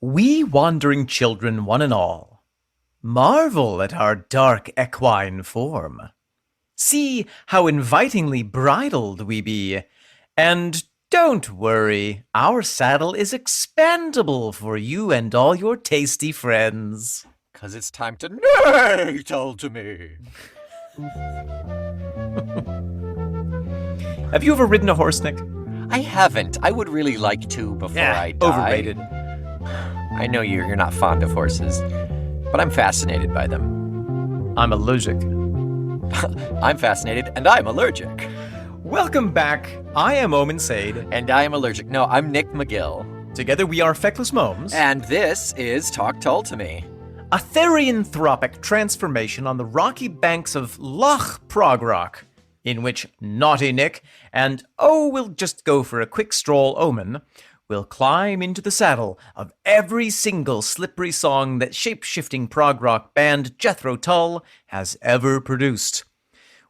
We wandering children one and all, marvel at our dark equine form. See how invitingly bridled we be, and don't worry, our saddle is expandable for you and all your tasty friends. 'Cause it's time to neigh, tell to me. Have you ever ridden a horse, Nick? I haven't. I would really like to before I die. Overrated. I know you're not fond of horses, but I'm fascinated by them. I'm allergic. I'm fascinated, and I'm allergic. Welcome back. I am Omen Sade. And I am allergic. No, I'm Nick McGill. Together we are Feckless Momes. And this is Talk Tull to Me. A therianthropic transformation on the rocky banks of Loch Progrock, in which naughty Nick and, we'll just go for a quick stroll Omen, will climb into the saddle of every single slippery song that shape-shifting prog rock band Jethro Tull has ever produced.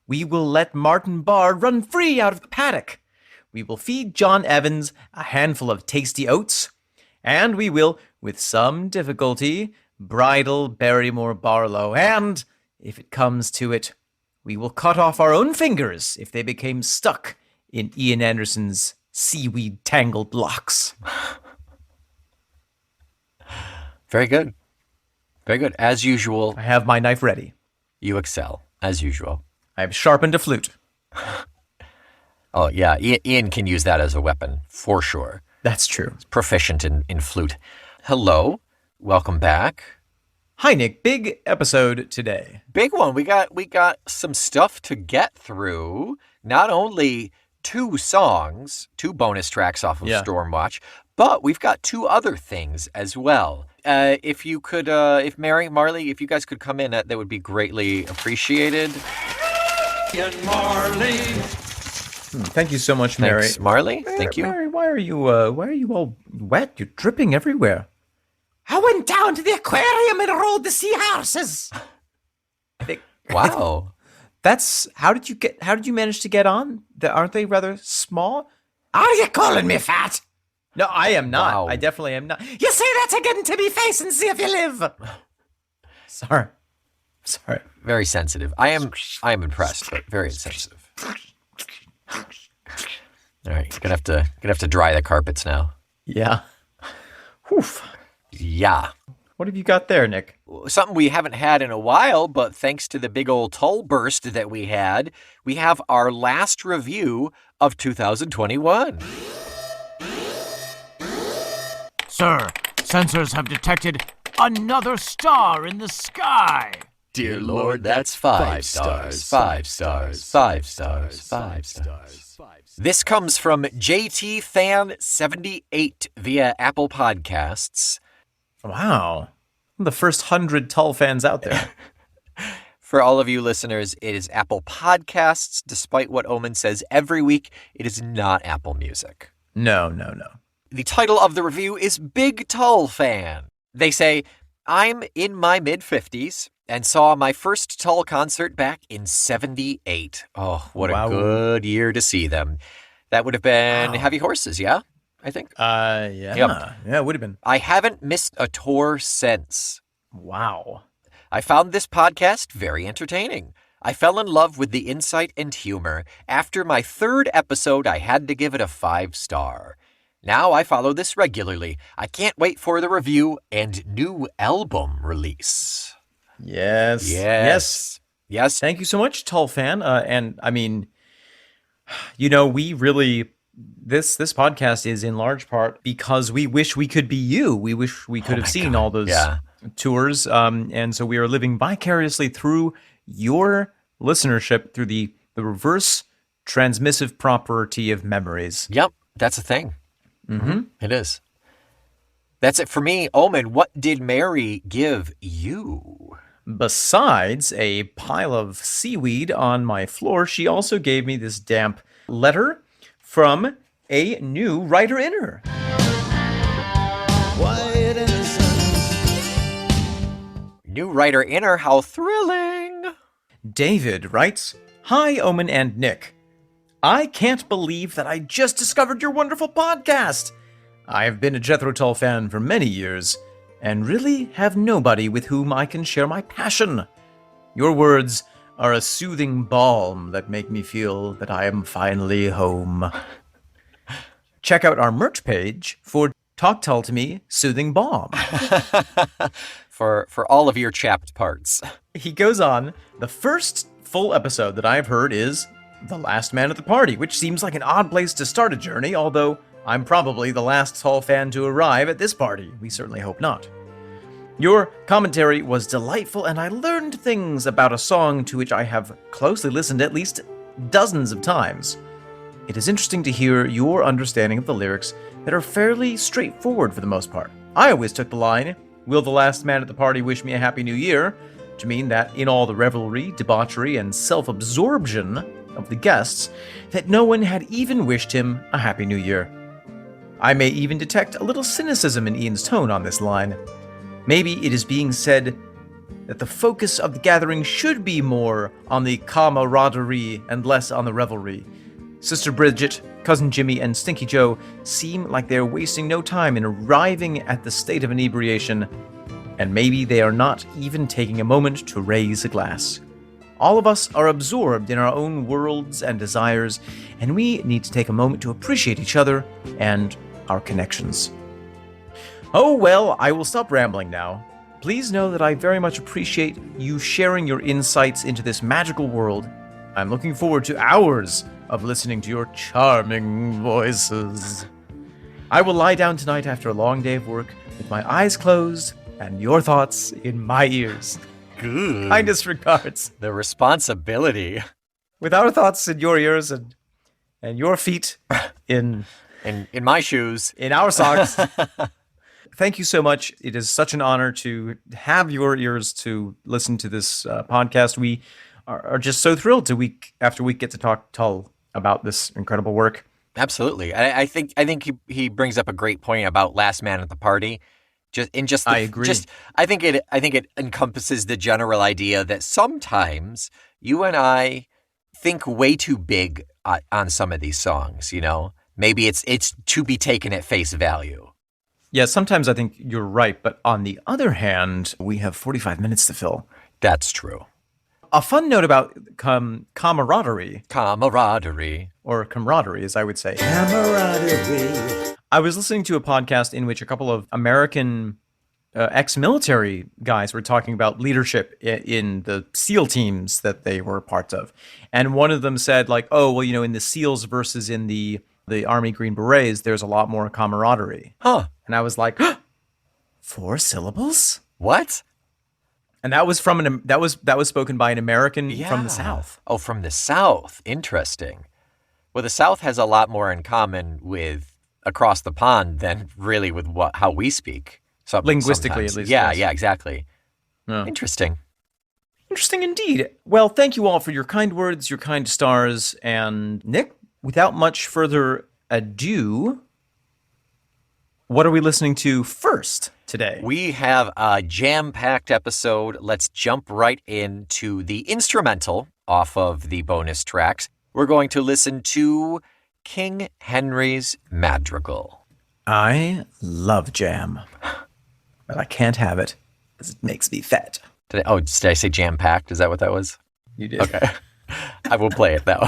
We will let Martin Barr run free out of the paddock. We will feed John Evans a handful of tasty oats. And we will, with some difficulty, bridle Barrymore Barlow. And, if it comes to it, we will cut off our own fingers if they became stuck in Ian Anderson's seaweed-tangled locks. Very good. Very good. As usual. I have my knife ready. You excel, as usual. I have sharpened a flute. Oh, yeah. Ian can use that as a weapon, for sure. That's true. He's proficient in flute. Hello. Welcome back. Hi, Nick. Big episode today. Big one. We got some stuff to get through. Not only 2 songs, 2 bonus tracks off of Stormwatch, but we've got 2 other things as well. If you could, if Mary, Marley, if you guys could come in, that would be greatly appreciated. Marley. Thank you so much, Mary. Thanks, Marley. Thank you. Mary, why are you all wet? You're dripping everywhere. I went down to the aquarium and rode the seahorses. Wow. That's how did you manage to get on? Aren't they rather small? Are you calling me fat? No, I am not. Wow. I definitely am not. You say that again to me face and see if you live. Sorry. Very sensitive. I am impressed, but very insensitive. All right, gonna have to dry the carpets now. Yeah. Whew. Yeah. What have you got there, Nick? Something we haven't had in a while, but thanks to the big old Tull burst that we had, we have our last review of 2021. Sir, sensors have detected another star in the sky. Dear Lord, that's 5 stars, 5 stars, 5 stars, 5 stars. This comes from JT Fan 78 via Apple Podcasts. Wow. I'm the first 100 Tull fans out there. For all of you listeners, it is Apple Podcasts. Despite what Omen says every week, it is not Apple Music. No. The title of the review is Big Tull Fan. They say, I'm in my mid-50s and saw my first Tull concert back in 78. Oh, what a good year to see them. That would have been Heavy Horses, yeah? I think. Yeah. Yep. Yeah, it would have been. I haven't missed a tour since. Wow. I found this podcast very entertaining. I fell in love with the insight and humor. After my 3rd episode, I had to give it a 5-star. Now I follow this regularly. I can't wait for the review and new album release. Yes. Thank you so much, Tull fan. And I mean, we really, this podcast is in large part because we wish we could be you. We wish we could have seen all those tours. And so we are living vicariously through your listenership through the reverse transmissive property of memories. Yep, that's a thing. Mm-hmm. It is. That's it for me. Omen, what did Mary give you? Besides a pile of seaweed on my floor, she also gave me this damp letter from a new writer in her. White innocence. New writer in her, how thrilling. David writes, Hi, Omen and Nick. I can't believe that I just discovered your wonderful podcast. I have been a Jethro Tull fan for many years, and really have nobody with whom I can share my passion. Your words are a soothing balm that make me feel that I am finally home. Check out our merch page for Talk Tull to Me Soothing Balm. for all of your chapped parts. He goes on, the first full episode that I have heard is The Last Man at the Party, which seems like an odd place to start a journey, although I'm probably the last Tull fan to arrive at this party. We certainly hope not. Your commentary was delightful, and I learned things about a song to which I have closely listened at least dozens of times. It is interesting to hear your understanding of the lyrics that are fairly straightforward for the most part. I always took the line, "Will the last man at the party wish me a happy new year?" to mean that in all the revelry, debauchery, and self-absorption of the guests, that no one had even wished him a happy new year. I may even detect a little cynicism in Ian's tone on this line. Maybe it is being said that the focus of the gathering should be more on the camaraderie and less on the revelry. Sister Bridget, Cousin Jimmy, and Stinky Joe seem like they're wasting no time in arriving at the state of inebriation, and maybe they are not even taking a moment to raise a glass. All of us are absorbed in our own worlds and desires, and we need to take a moment to appreciate each other and our connections. Oh well, I will stop rambling now. Please know that I very much appreciate you sharing your insights into this magical world. I'm looking forward to hours of listening to your charming voices. I will lie down tonight after a long day of work with my eyes closed and your thoughts in my ears. Good. Kindest regards. The responsibility. With our thoughts in your ears and your feet in my shoes. In our socks. Thank you so much. It is such an honor to have your ears to listen to this podcast. We are just so thrilled to week after week get to talk Tull about this incredible work. Absolutely. I think he brings up a great point about Last Man at the Party. I agree. I think it encompasses the general idea that sometimes you and I think way too big on some of these songs, you know? Maybe it's to be taken at face value. Yeah, sometimes I think you're right, but on the other hand, we have 45 minutes to fill. That's true. A fun note about camaraderie. Camaraderie. Or camaraderie, as I would say. Camaraderie. I was listening to a podcast in which a couple of American ex-military guys were talking about leadership in the SEAL teams that they were parts of. And one of them said, like, oh, well, you know, in the SEALs versus in the Army Green Berets, there's a lot more camaraderie. Huh. And I was like, 4 syllables? What? And that was from that was spoken by an American from the South. Oh, from the South. Interesting. Well, the South has a lot more in common with across the pond than really with how we speak. Linguistically, sometimes. at least. Yeah, yes. yeah, exactly. Yeah. Interesting. Interesting indeed. Well, thank you all for your kind words, your kind stars, and Nick, without much further ado, what are we listening to first today? We have a jam-packed episode. Let's jump right into the instrumental off of the bonus tracks. We're going to listen to King Henry's Madrigal. I love jam, but I can't have it because it makes me fat. Did I say jam-packed? Is that what that was? You did. Okay. I will play it, though.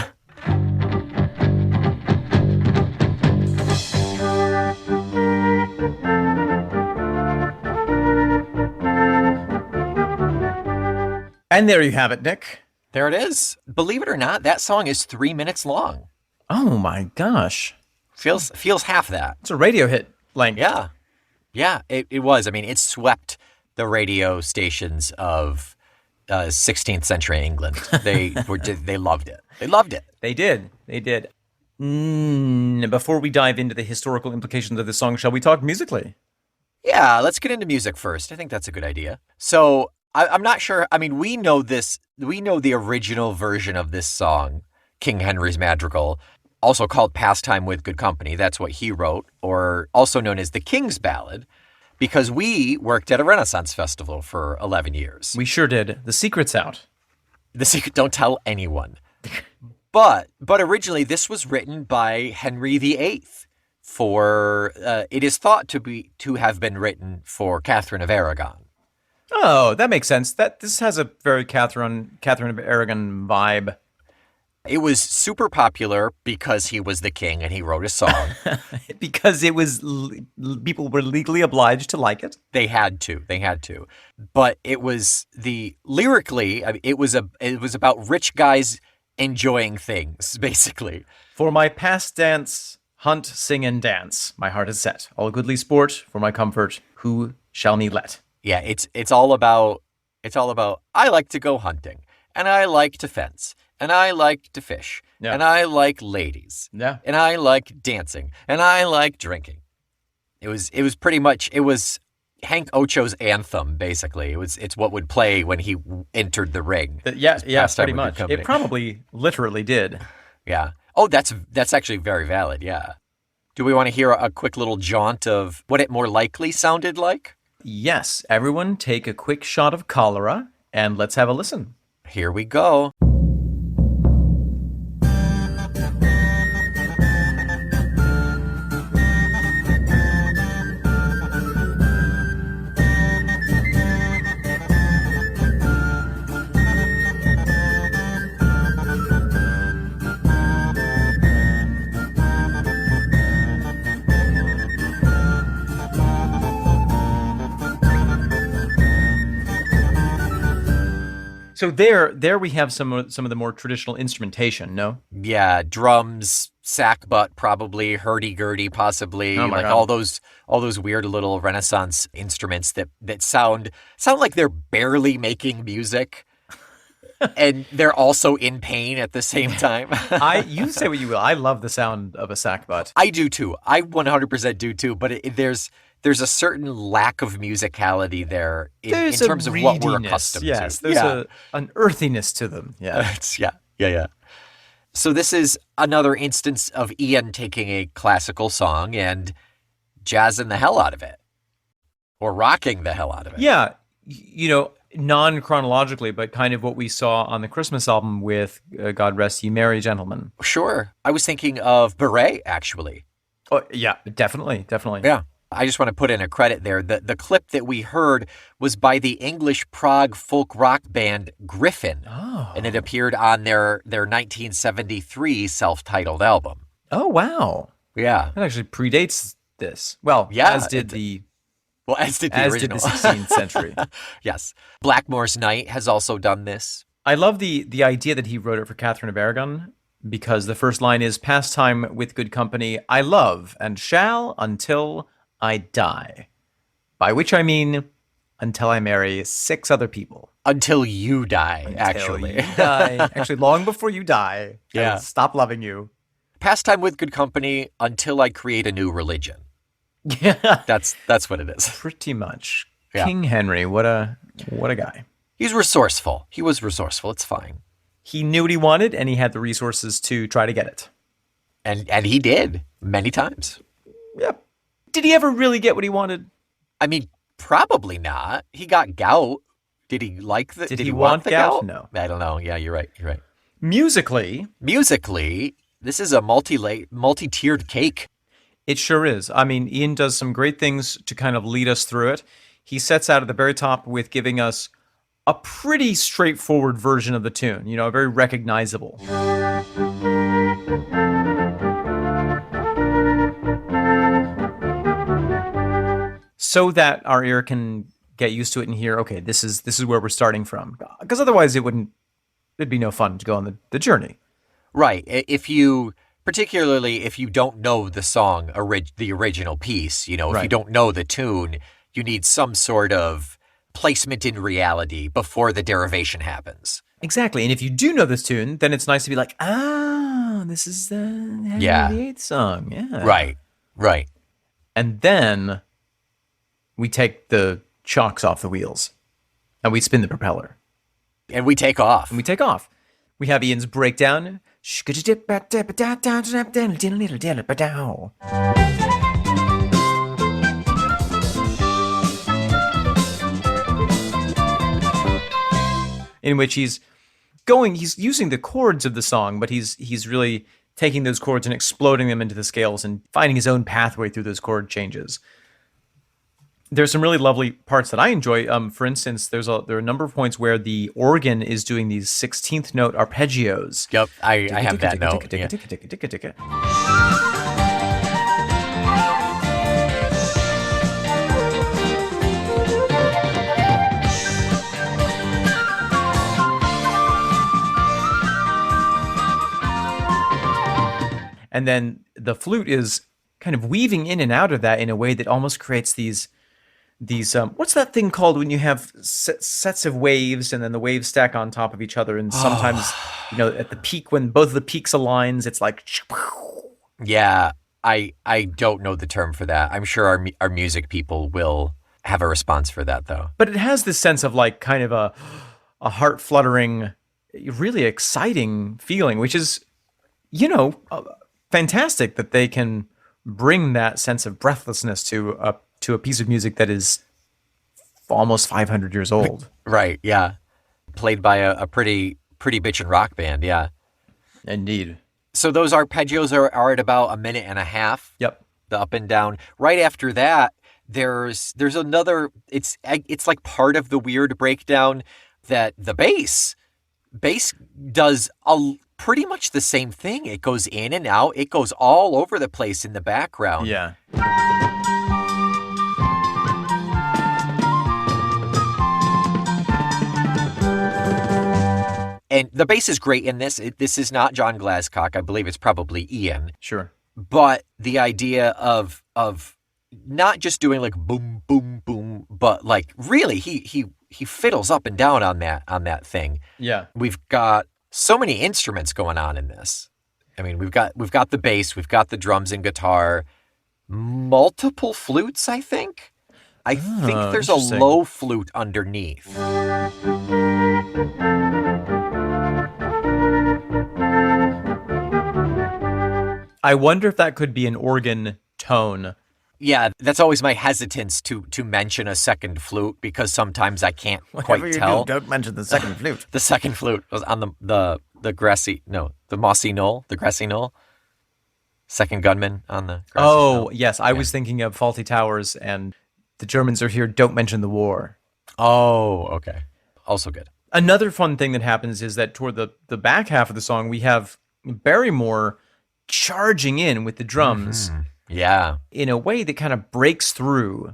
And there you have it, Nick. There it is. Believe it or not, that song is 3 minutes long. Oh my gosh. Feels half that. It's a radio hit length. Yeah. Yeah, it was. I mean, it swept the radio stations of 16th century England. They loved it. They loved it. They did. Before we dive into the historical implications of this song, shall we talk musically? Yeah, let's get into music first. I think that's a good idea. So I'm not sure. I mean, we know this. We know the original version of this song, King Henry's Madrigal, also called Pastime with Good Company. That's what he wrote, or also known as the King's Ballad, because we worked at a Renaissance festival for 11 years. We sure did. The secret's out. The secret, don't tell anyone. But originally this was written by Henry VIII it is thought to have been written for Catherine of Aragon. Oh, that makes sense. This has a very Catherine of Aragon vibe. It was super popular because he was the king and he wrote a song. Because it was people were legally obliged to like it. They had to. But it was lyrically, I mean, it was about rich guys enjoying things, basically. For my past dance, hunt, sing, and dance, my heart is set. All goodly sport, for my comfort, who shall me let? Yeah, it's all about I like to go hunting, and I like to fence, and I like to fish, and I like ladies, and I like dancing, and I like drinking. It was pretty much Hank Ocho's anthem, basically. It's what would play when he entered the ring. Pretty much. It probably literally did. Yeah. Oh, that's actually very valid. Yeah. Do we want to hear a quick little jaunt of what it more likely sounded like? Yes. Everyone take a quick shot of cholera and let's have a listen. Here we go. So there we have some of the more traditional instrumentation, no? Yeah, drums, sackbut probably, hurdy-gurdy possibly, God. all those weird little Renaissance instruments that sound like they're barely making music. And they're also in pain at the same time. You say what you will. I love the sound of a sackbut. I do too. I 100% do too. But there's a certain lack of musicality there in terms of what we're accustomed to. Yes, there's an earthiness to them. Yeah. Yeah. So this is another instance of Ian taking a classical song and jazzing the hell out of it. Or rocking the hell out of it. Yeah. Non-chronologically, but kind of what we saw on the Christmas album with God Rest Ye Merry Gentlemen. Sure. I was thinking of Bourée, actually. Oh, yeah, definitely. Yeah. I just want to put in a credit there. The clip that we heard was by the English prog folk rock band Gryphon. Oh. And it appeared on their 1973 self-titled album. Oh, wow. Yeah. That actually predates this. Well, yeah, as did the original. Did the 16th century. Yes. Blackmore's Night has also done this. I love the idea that he wrote it for Catherine of Aragon, because the first line is, "Pastime with good company I love and shall until I die." By which I mean until I marry 6 other people. Until you die, actually. You die. Actually, long before you die. Yeah. I will stop loving you. Pastime with good company until I create a new religion. Yeah. That's what it is. Pretty much. Yeah. King Henry, what a guy. He's resourceful. He was resourceful. It's fine. He knew what he wanted, and he had the resources to try to get it. And he did many times. Yep. Did he ever really get what he wanted? I mean, probably not. He got gout. Did he like the? Did he want the gout? No. I don't know. Yeah, you're right. Musically, this is a multi-tiered cake. It sure is. I mean, Ian does some great things to kind of lead us through it. He sets out at the very top with giving us a pretty straightforward version of the tune, very recognizable. So that our ear can get used to it and hear, okay, this is where we're starting from. Because otherwise it'd be no fun to go on the journey. Right. Particularly if you don't know the song, the original piece, if you don't know the tune, you need some sort of placement in reality before the derivation happens. Exactly. And if you do know this tune, then it's nice to be like, this is the Henry VIII song. Yeah. Right. And then we take the chocks off the wheels and we spin the propeller. And we take off. We have Ian's breakdown. In which he's using the chords of the song, but he's really taking those chords and exploding them into the scales and finding his own pathway through those chord changes. There's some really lovely parts that I enjoy. For instance, there are a number of points where the organ is doing these 16th note arpeggios. Yep, I have that note. And then the flute is kind of weaving in and out of that in a way that almost creates these what's that thing called when you have sets of waves and then the waves stack on top of each other, and sometimes at the peak, when both of the peaks aligns, it's like yeah, I don't know the term for that. I'm sure our music people will have a response for that though. But it has this sense of like kind of a heart fluttering, really exciting feeling, which is fantastic that they can bring that sense of breathlessness to a piece of music that is almost 500 years old. Right, yeah. Played by a pretty bitchin' rock band, yeah. Indeed. So those arpeggios are at about a minute and a half. Yep. The up and down. Right after that, there's another, it's like part of the weird breakdown that the bass does pretty much the same thing. It goes in and out. It goes all over the place in the background. Yeah. And the bass is great in this. This is not John Glascock. I believe it's probably Ian. Sure. But the idea of not just doing like boom, boom, boom, but like really he fiddles up and down on that thing. Yeah. We've got so many instruments going on in this. I mean, we've got the bass, we've got the drums and guitar, multiple flutes, I think. I think there's a low flute underneath. I wonder if that could be an organ tone. Yeah, that's always my hesitance to mention a second flute, because sometimes I can't quite tell. Don't mention the second flute. The second flute was on the grassy knoll. Second gunman on the grassy knoll. Yes, I was thinking of Faulty Towers and The Germans Are Here, Don't Mention the War. Oh, okay. Also good. Another fun thing that happens is that toward the back half of the song, we have Barrymore charging in with the drums. Mm-hmm. Yeah. In a way that kind of breaks through.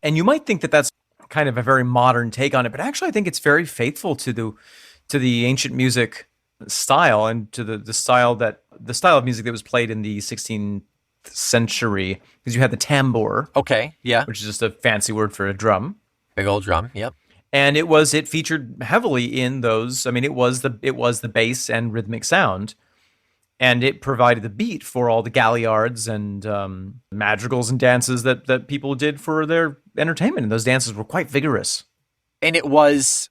And you might think that that's kind of a very modern take on it, but actually I think it's very faithful to the ancient music style and to the style of music that was played in the 16th century, because you had the tambour. Okay, yeah. Which is just a fancy word for a drum. Big old drum, yep. And it featured heavily in those. I mean, it was the bass and rhythmic sound, and it provided the beat for all the galliards and madrigals and dances that people did for their entertainment. And those dances were quite vigorous. And it was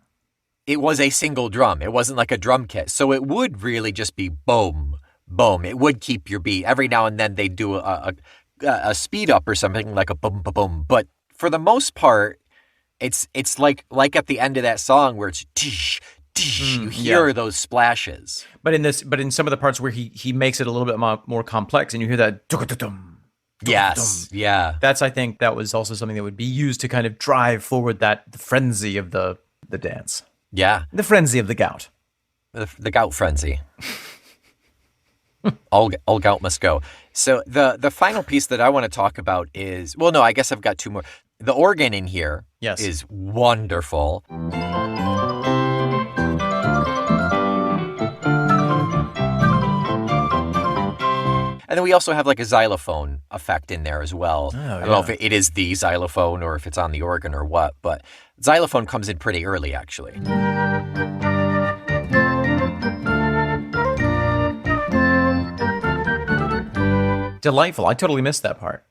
a single drum. It wasn't like a drum kit, so it would really just be boom, boom. It would keep your beat. Every now and then they'd do a speed up or something, like a boom, boom, boom. But for the most part, it's like at the end of that song where it's tish, tish, you hear those splashes. But in some of the parts where he makes it a little bit more complex, and you hear that yes, yeah. I think that was also something that would be used to kind of drive forward the frenzy of the dance. Yeah. The frenzy of the gout. The gout frenzy. all gout must go. So the final piece that I want to talk about is, well, no, I guess I've got two more. The organ in here is wonderful. And then we also have like a xylophone effect in there as well. I don't know if it is the xylophone or if it's on the organ or what, but xylophone comes in pretty early, actually. Delightful. I totally missed that part.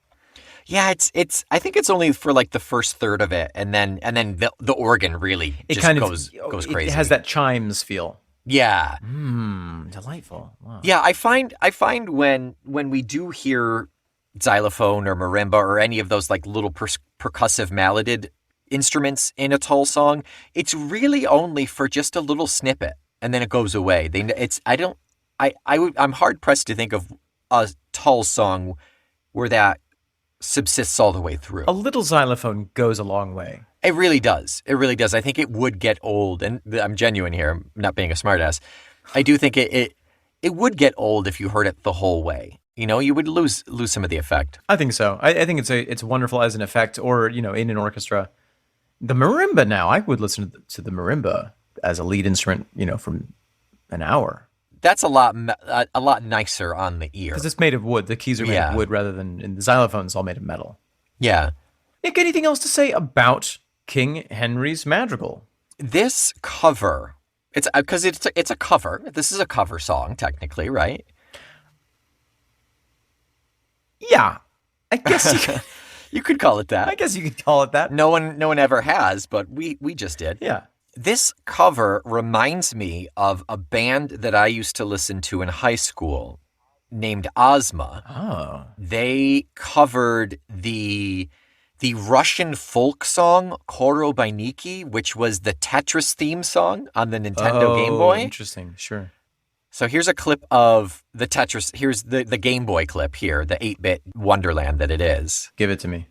Yeah, it's. I think it's only for like the first third of it, and then the organ really goes crazy. It has that chimes feel. Yeah. Delightful. Wow. Yeah, I find when we do hear xylophone or marimba or any of those like little percussive malleted instruments in a Tull song, it's really only for just a little snippet and then it goes away. I'm hard pressed to think of a Tull song where that subsists all the way through. A little xylophone goes a long way. It really does. It really does. I think it would get old, and I'm genuine here. I'm not being a smartass. I do think it would get old if you heard it the whole way. You know, you would lose some of the effect. I think so. I think it's wonderful as an effect, or in an orchestra. The marimba now, I would listen to the marimba as a lead instrument, from an hour. That's a lot nicer on the ear. Because it's made of wood. The keys are made of wood rather than, and the xylophone's all made of metal. Yeah. Nick, anything else to say about King Henry's Madrigal? This cover, it's because it's a cover. This is a cover song, technically, right? Yeah, I guess you could. You could call it that. I guess you could call it that. No one ever has, but we just did. Yeah. This cover reminds me of a band that I used to listen to in high school named Ozma. Oh. They covered the Russian folk song Korobeiniki, which was the Tetris theme song on the Nintendo Game Boy. Interesting. Sure. So here's a clip of the Tetris. Here's the Game Boy clip here, the 8-bit wonderland that it is. Give it to me.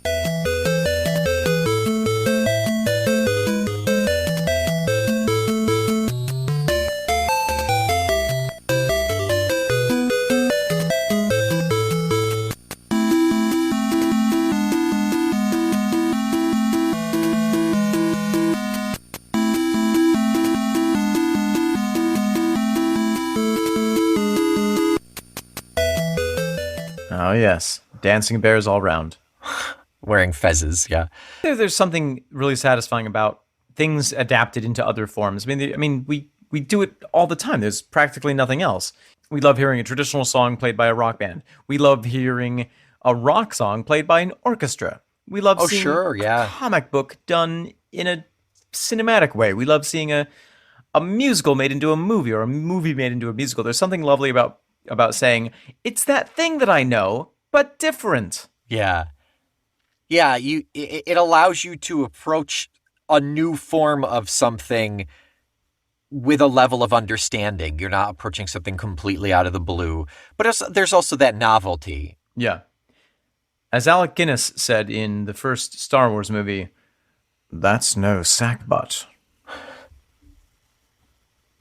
Oh, yes. Dancing bears all round. Wearing fezzes, yeah. There's something really satisfying about things adapted into other forms. We do it all the time. There's practically nothing else. We love hearing a traditional song played by a rock band. We love hearing a rock song played by an orchestra. We love seeing a comic book done in a cinematic way. We love seeing a musical made into a movie or a movie made into a musical. There's something lovely about saying, it's that thing that I know, but different. Yeah. Yeah, it allows you to approach a new form of something with a level of understanding. You're not approaching something completely out of the blue. But there's also that novelty. Yeah. As Alec Guinness said in the first Star Wars movie, that's no sackbut.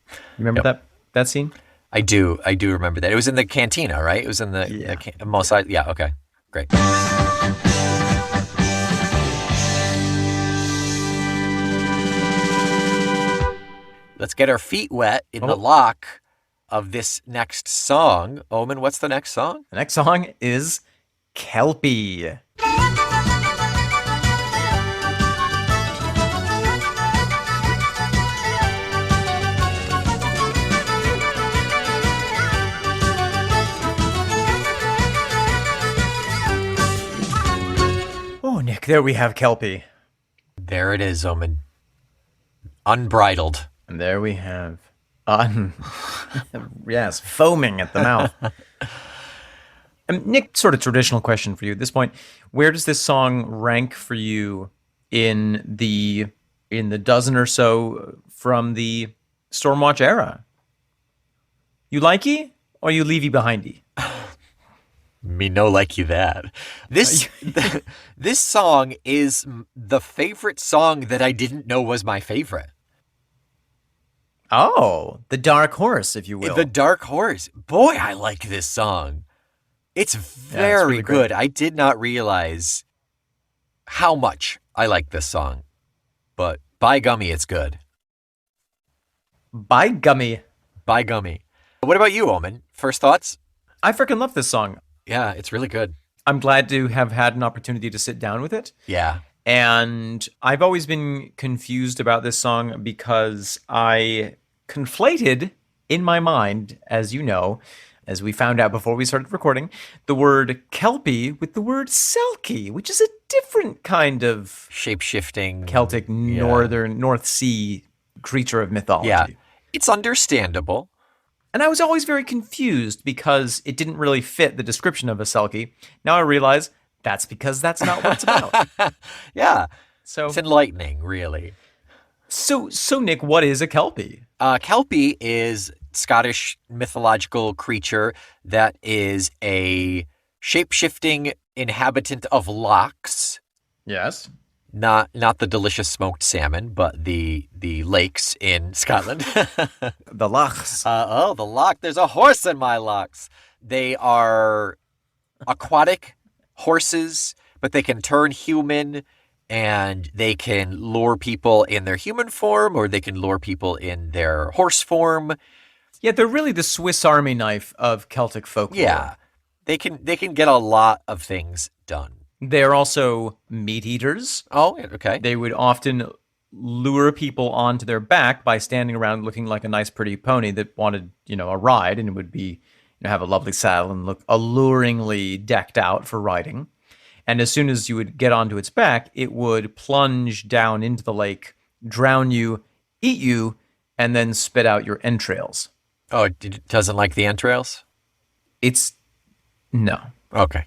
You remember that scene? I do remember that. It was in the cantina, right? It was in the Mos Eisley. Yeah, okay. Great. Let's get our feet wet in the lock of this next song. Omen, what's the next song? The next song is Kelpie. Oh, Nick, there we have Kelpie. There it is, Omen. Unbridled. And there we have, yes, foaming at the mouth. Nick, sort of traditional question for you at this point. Where does this song rank for you in the dozen or so from the Stormwatch era? You likey or you leavey behindy? Me no like you that. This song is the favorite song that I didn't know was my favorite. Oh, the dark horse, if you will. The dark horse. Boy, I like this song. It's very really good. great. I did not realize how much I like this song. But by gummy, it's good. By gummy. By gummy. What about you, Omen? First thoughts? I freaking love this song. Yeah, it's really good. I'm glad to have had an opportunity to sit down with it. Yeah. And I've always been confused about this song because I conflated in my mind, as you know, as we found out before we started recording, the word Kelpie with the word Selkie, which is a different kind of shape-shifting Celtic northern North Sea creature of mythology. Yeah. It's understandable. And I was always very confused because it didn't really fit the description of a Selkie. Now I realize that's because that's not what it's about. Yeah. So It's enlightening, really. So Nick, what is a Kelpie? Kelpie is Scottish mythological creature that is a shape-shifting inhabitant of lochs. Yes. Not the delicious smoked salmon, but the lakes in Scotland. The lochs. The loch. There's a horse in my lochs. They are aquatic horses, but they can turn human, and they can lure people in their human form, or they can lure people in their horse form. Yeah, they're really the Swiss Army knife of Celtic folklore. Yeah, they can get a lot of things done. They're also meat eaters. Oh, okay. They would often lure people onto their back by standing around looking like a nice, pretty pony that wanted, a ride, and it would be, have a lovely saddle and look alluringly decked out for riding. And as soon as you would get onto its back, it would plunge down into the lake, drown you, eat you, and then spit out your entrails. Oh, it doesn't like the entrails? No. Okay.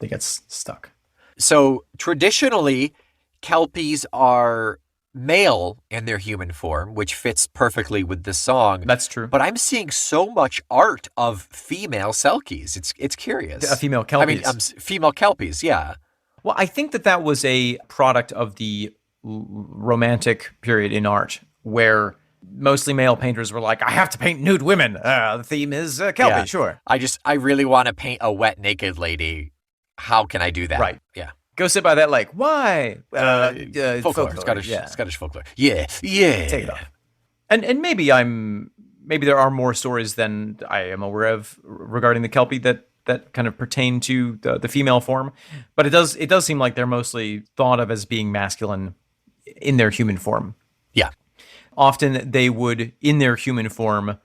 They get stuck. So traditionally, Kelpies are male in their human form, which fits perfectly with the song. That's true. But I'm seeing so much art of female Selkies. It's curious. Female Kelpies. Female Kelpies, yeah. Well, I think that was a product of the Romantic period in art, where mostly male painters were like, I have to paint nude women. The theme is Kelpie, Yeah. sure. I really want to paint a wet, naked lady. How can I do that? Right. Yeah. Go sit by that lake. Why? Folklore. Scottish folklore. Yeah. Take it off. And maybe there are more stories than I am aware of regarding the Kelpie that kind of pertain to the female form. But it does seem like they're mostly thought of as being masculine in their human form. Yeah. Often they would, in their human form,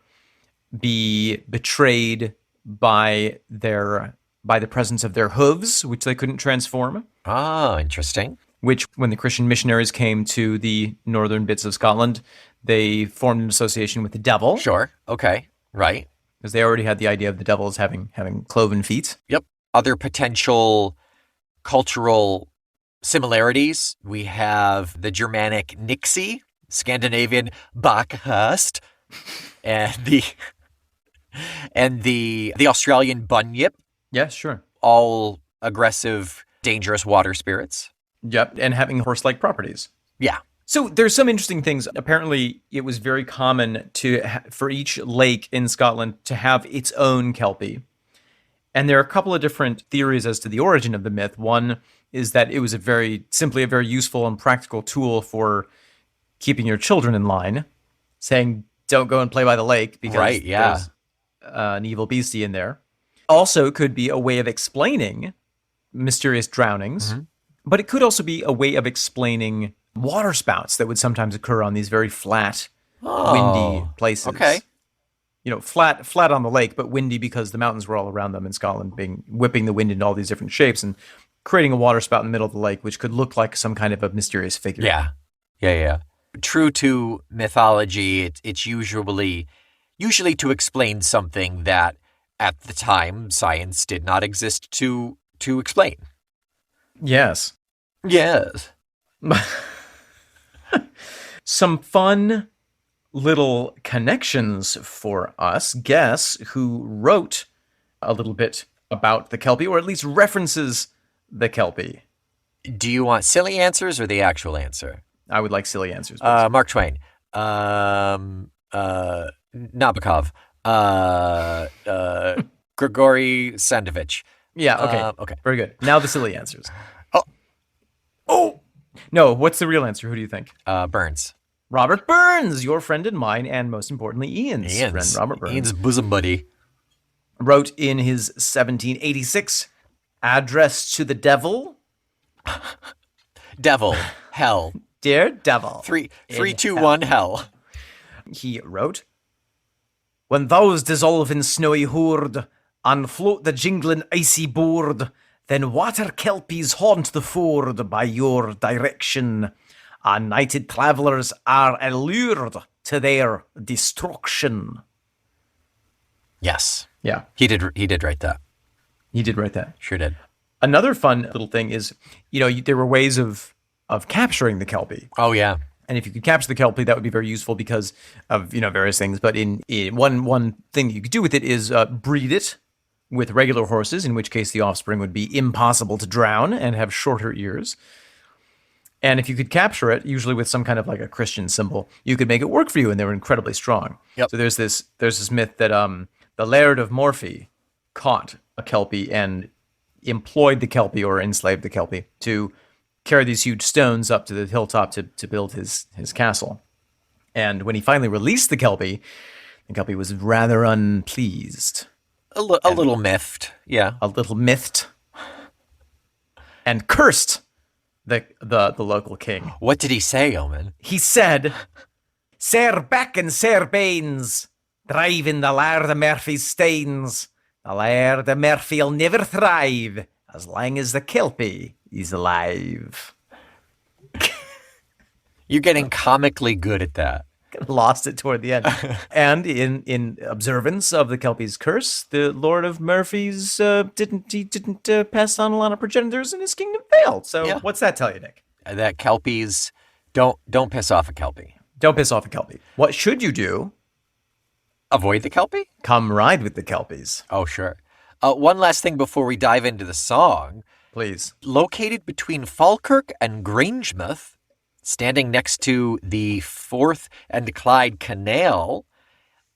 be betrayed by the presence of their hooves, which they couldn't transform. Oh, interesting. Which, when the Christian missionaries came to the northern bits of Scotland, they formed an association with the devil. Sure. Okay. Right. Because they already had the idea of the devil as having cloven feet. Yep. Other potential cultural similarities. We have the Germanic Nixie, Scandinavian Bacchus, and the Australian Bunyip. Yeah, sure. All aggressive, dangerous water spirits. Yep, and having horse-like properties. Yeah. So there's some interesting things. Apparently, it was very common for each lake in Scotland to have its own Kelpie. And there are a couple of different theories as to the origin of the myth. One is that it was simply a very useful and practical tool for keeping your children in line, saying, don't go and play by the lake because there's an evil beastie in there. Also could be a way of explaining mysterious drownings, but it could also be a way of explaining water spouts that would sometimes occur on these very flat, windy places. Okay. Flat on the lake, but windy because the mountains were all around them in Scotland, whipping the wind into all these different shapes and creating a water spout in the middle of the lake, which could look like some kind of a mysterious figure. Yeah. True to mythology, it's usually to explain something that at the time science did not exist to explain. Yes. Some fun little connections for us. Guess who wrote a little bit about the Kelpie, or at least references the Kelpie? Do you want silly answers or the actual answer? I would like silly answers. Please. Mark Twain. Nabokov. Grigory Sandovich. Yeah, okay. Okay. Very good. Now the silly answers. Oh! No, what's the real answer? Who do you think? Burns. Robert Burns, your friend and mine, and most importantly, Ian's friend, Robert Burns. Ian's bosom buddy. Wrote in his 1786 address to the devil. Devil. Hell. Dear devil. 3, 2, 1, hell. He wrote, when thous dissolve in snowy hoard, and float the jingling icy board, then water kelpies haunt the ford by your direction, and nighted travellers are allured to their destruction. Yes. Yeah, He did write that. he did write that. Sure did. Another fun little thing is, there were ways of capturing the Kelpie. Oh, yeah. And if you could capture the Kelpie, that would be very useful because of, various things. But in one thing you could do with it is breed it with regular horses, in which case the offspring would be impossible to drown and have shorter ears. And if you could capture it, usually with some kind of like a Christian symbol, you could make it work for you, and they were incredibly strong. Yep. So there's this myth that the Laird of Morphy caught a Kelpie and employed the Kelpie or enslaved the Kelpie to carry these huge stones up to the hilltop to build his castle. And when he finally released the Kelpie was rather unpleased. A little miffed. Yeah. A little miffed. And cursed the local king. What did he say, Omen? He said, "Sir Beck and Sir Baines, driving the Laird of Murphy's stains. The Laird of Murphy'll never thrive as long as the Kelpie is alive." You're getting comically good at that. Lost it toward the end. And in observance of the Kelpie's curse, the Lord of Murphy's didn't pass on a lot of progenitors, and his kingdom failed. So Yeah. What's that tell you, Nick? That Kelpies, don't piss off a Kelpie. Don't piss off a Kelpie. What should you do? Avoid the Kelpie? Come ride with the Kelpies, Oh, sure. One last thing before we dive into the song. please. Located between Falkirk and Grangemouth, standing next to the Forth and Clyde Canal,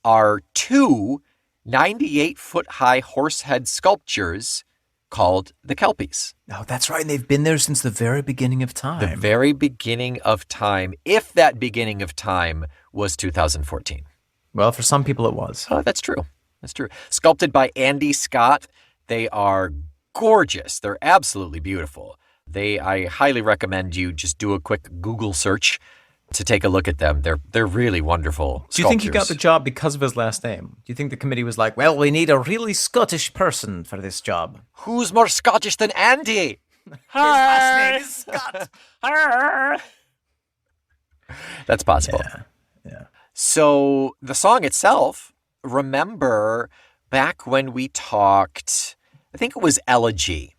are two 98-foot-high horsehead sculptures called the Kelpies. Oh, that's right. And they've been there since the very beginning of time. The very beginning of time, if that beginning of time was 2014. Well, for some people it was. Oh, that's true. That's true. Sculpted by Andy Scott. They are gorgeous. They're absolutely beautiful. I highly recommend you just do a quick Google search to take a look at them. They're really wonderful Do you think he sculptures. got the job because of his last name? Do you think the committee was like, well, we need a really Scottish person for this job? Who's more Scottish than Andy? His last name is Scott. That's possible. Yeah. So the song itself, remember back when we talked, I think it was Elegy,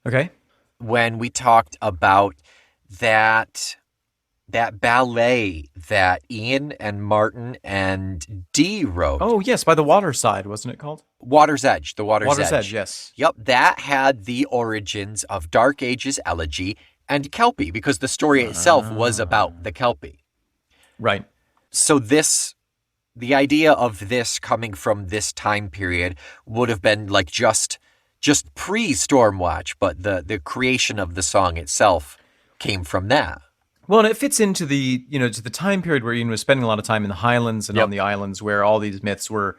Okay. when we talked about that ballet that Ian and Martin and Dee wrote. Oh, yes, by the waterside, wasn't it called? Water's Edge, the Water's Edge. Yes. Yep, that had the origins of Dark Ages Elegy and Kelpie, because the story itself was about the Kelpie. Right. So the idea of this coming from this time period would have been like just pre-Stormwatch, but the creation of the song itself came from that. Well, and it fits into the, to the time period where Ian was spending a lot of time in the Highlands and Yep. on the islands where all these myths where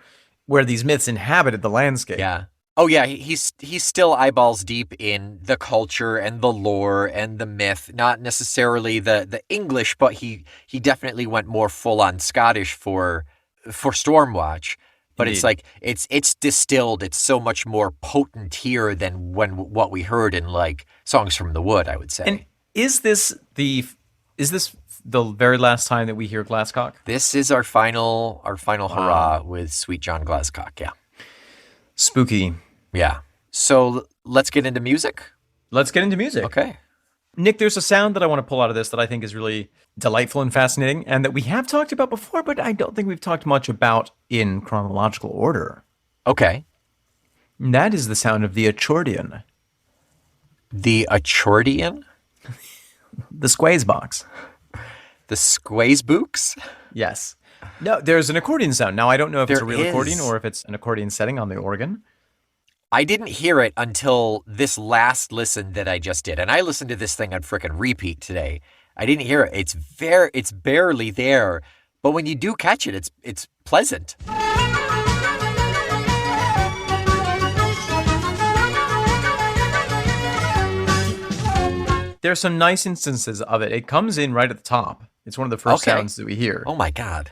these myths inhabited the landscape. Yeah. Oh yeah, he's still eyeballs deep in the culture and the lore and the myth, not necessarily the English, but he definitely went more full on Scottish for Stormwatch. But Indeed. it's like it's distilled. It's so much more potent here than what we heard in like Songs from the Wood, I would say. And is this the very last time that we hear Glasscock? This is our final hurrah with Sweet John Glasscock. Yeah. Spooky. Yeah. So let's get into music. Let's get into music. Okay. Nick, there's a sound that I want to pull out of this that I think is really delightful and fascinating, and that we have talked about before, but I don't think we've talked much about in chronological order. Okay. And that is the sound of the accordion, The accordion, the squaze box. the squaze books. Yes. No, there's an accordion sound. Now, I don't know if it's a There real accordion is. or if it's an accordion setting on the organ. I didn't hear it until this last listen that I just did. And I listened to this thing on frickin' repeat today. I didn't hear it. It's barely there. But when you do catch it, it's pleasant. There's some nice instances of it. It comes in right at the top. It's one of the first Okay. sounds that we hear. Oh my God.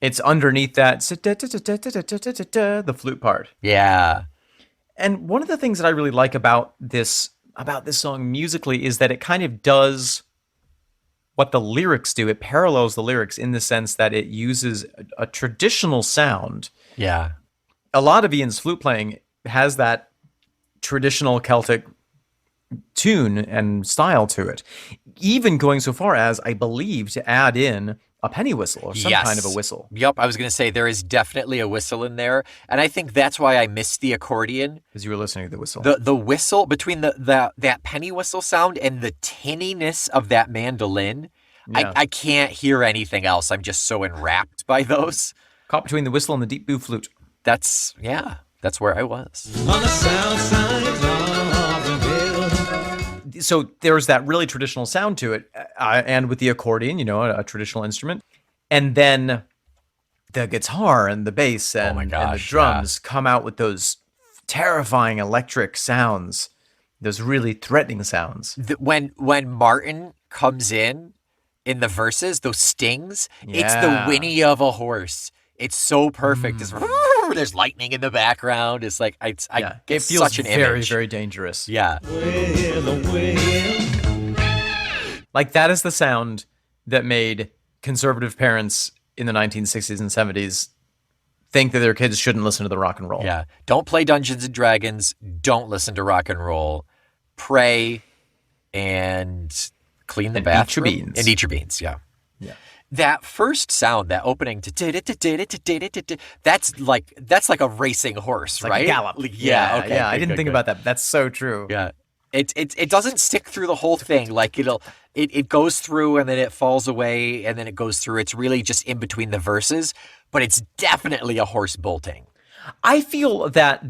It's underneath that, the flute part. Yeah. And one of the things that I really like about this song musically is that it kind of does what the lyrics do. It parallels the lyrics in the sense that it uses a traditional sound Yeah. a lot of Ian's flute playing has that traditional Celtic tune and style to it, even going so far as, I believe, to add in a penny whistle or some kind of a whistle. Yep, I was going to say there is definitely a whistle in there, and I think that's why I missed the accordion. Because you were listening to the whistle. The whistle, between that penny whistle sound and the tinniness of that mandolin, Yeah. I can't hear anything else. I'm just so enwrapped by those. Caught between the whistle and the deep blue flute. That's where I was. On the south side of the hill. So there's that really traditional sound to it, and with the accordion, a traditional instrument. And then the guitar and the bass and the drums come out with those terrifying electric sounds, those really threatening sounds. When Martin comes in the verses, those stings, it's the whinny of a horse. It's so perfect. There's lightning in the background. It's like I It get feels such an very, image. very dangerous. Yeah. Like that is the sound that made conservative parents in the 1960s and 70s think that their kids shouldn't listen to the rock and roll. Yeah. Don't play Dungeons and Dragons. Don't listen to rock and roll. Pray and clean the bathroom. Eat your beans. And eat your beans, yeah. Yeah. That first sound, that opening, that's like a racing horse, Like right? a gallop. Yeah, okay. I didn't think about that. But that's so true. Yeah. It doesn't stick through the whole thing. Like it goes through and then it falls away and then it goes through. It's really just in between the verses, but it's definitely a horse bolting. I feel that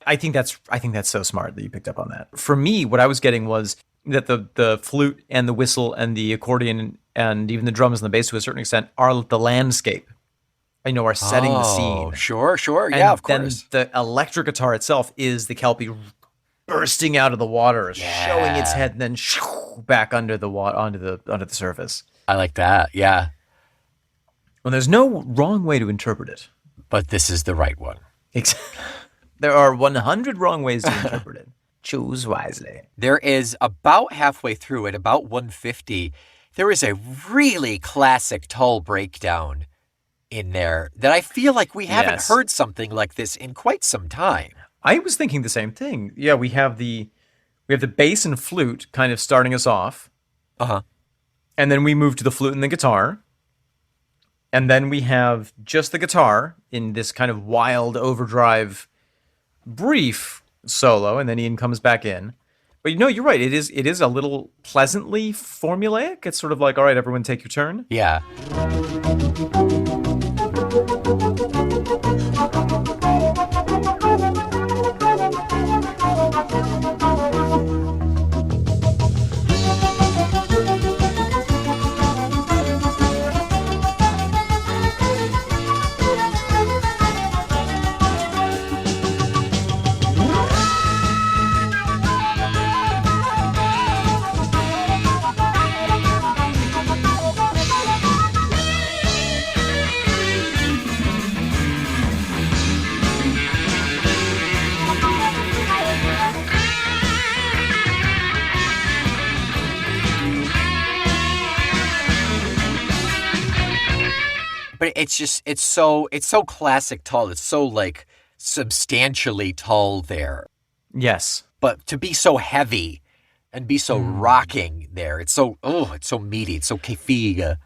I think that's so smart that you picked up on that. For me, what I was getting was that the flute and the whistle and the accordion and even the drums and the bass to a certain extent are the landscape. Are setting the scene. Sure. And Yeah, of course. Then the electric guitar itself is the Kelpie bursting out of the water, showing its head, and then back under the water onto the surface. I like that. Yeah. Well, there's no wrong way to interpret it. But this is the right one. There are 100 wrong ways to interpret it. Choose wisely. There is about halfway through, at about 150, there is a really classic Tull breakdown in there that I feel like we haven't heard something like this in quite some time. I was thinking the same thing. Yeah, we have the bass and flute kind of starting us off. Uh-huh. And then we move to the flute and the guitar. And then we have just the guitar in this kind of wild overdrive brief solo, and then Ian comes back in. But you're right. It is a little pleasantly formulaic. It's sort of like, all right, everyone take your turn. Yeah. But it's so classic Tull. It's so like substantially Tull there. Yes. But to be so heavy and be so rocking there, it's so meaty, it's so kefig.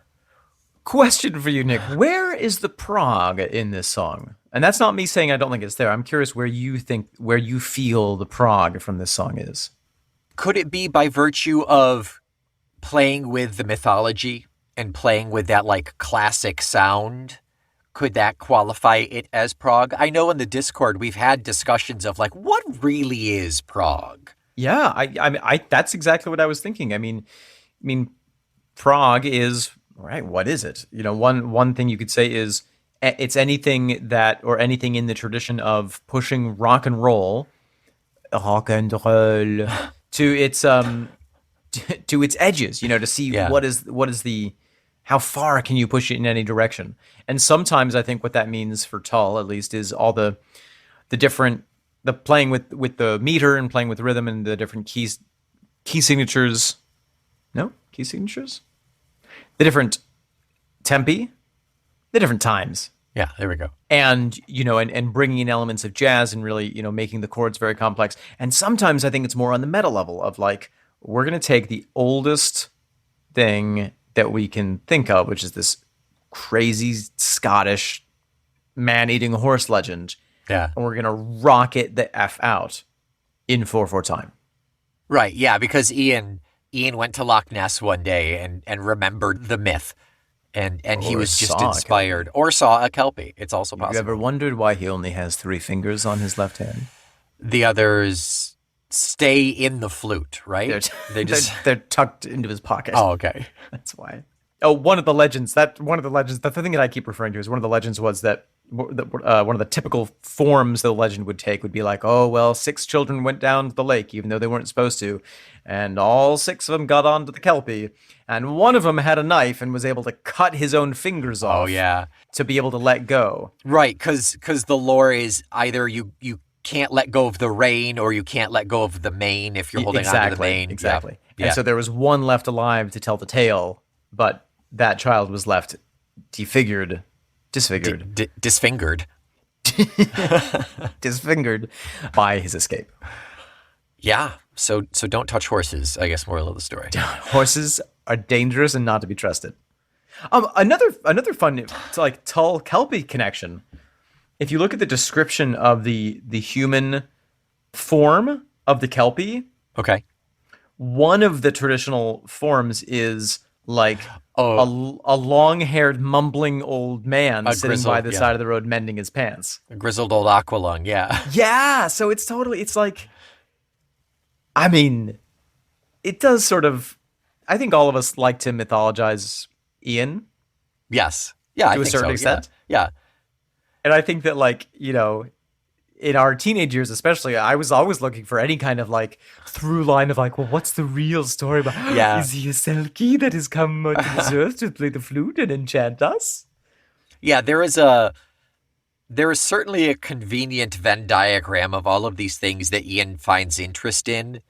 Question for you, Nick. Where is the prog in this song? And that's not me saying I don't think it's there. I'm curious where you feel the prog from this song is. Could it be by virtue of playing with the mythology and playing with that like classic sound? Could that qualify it as prog? I know in the Discord we've had discussions of like, what really is prog? Yeah, I that's exactly what I was thinking. I mean, prog is right. What is it? One thing you could say is it's anything in the tradition of pushing rock and roll to its to its edges. To see what is the how far can you push it in any direction? And sometimes I think what that means for Tull, at least, is all the different playing with the meter and playing with rhythm and the different key signatures. No? Key signatures? The different tempi, the different times. Yeah, there we go. And, and bringing in elements of jazz and really, making the chords very complex. And sometimes I think it's more on the meta level of like, we're going to take the oldest thing that we can think of, which is this crazy Scottish man-eating horse legend. Yeah. And we're going to rock it the F out in 4/4 time. Right, yeah, because Ian went to Loch Ness one day and remembered the myth. And he was just inspired. Or saw a Kelpie. It's also possible. Have you ever wondered why he only has 3 fingers on his left hand? The others stay in the flute, right? They're tucked into his pocket. Oh, okay. That's why. Oh, one of the legends, the thing that I keep referring to is one of the legends was that one of the typical forms the legend would take would be like, oh, well, 6 children went down to the lake, even though they weren't supposed to. And all 6 of them got onto the Kelpie. And one of them had a knife and was able to cut his own fingers off. Oh, yeah. To be able to let go. Right, because the lore is either you can't let go of the rein or you can't let go of the mane if you're holding onto the mane. Exactly. Yeah. And so there was one left alive to tell the tale, but that child was left disfigured. Disfingered by his escape. Yeah. So don't touch horses, I guess, moral of the story. Horses are dangerous and not to be trusted. Another fun like Tull Kelpie connection. If you look at the description of the human form of the Kelpie, okay, one of the traditional forms is like a long-haired, mumbling old man sitting by the side of the road mending his pants. A grizzled old aqualung, yeah. Yeah, so it's like, I mean, it does sort of, I think all of us like to mythologize Ian. Yes. Yeah, to a certain extent. Yeah. And I think that, like, in our teenage years especially, I was always looking for any kind of, like, through line of, like, well, what's the real story about? Yeah. Is he a Selkie that has come to this earth to play the flute and enchant us? Yeah, there is certainly a convenient Venn diagram of all of these things that Ian finds interest in,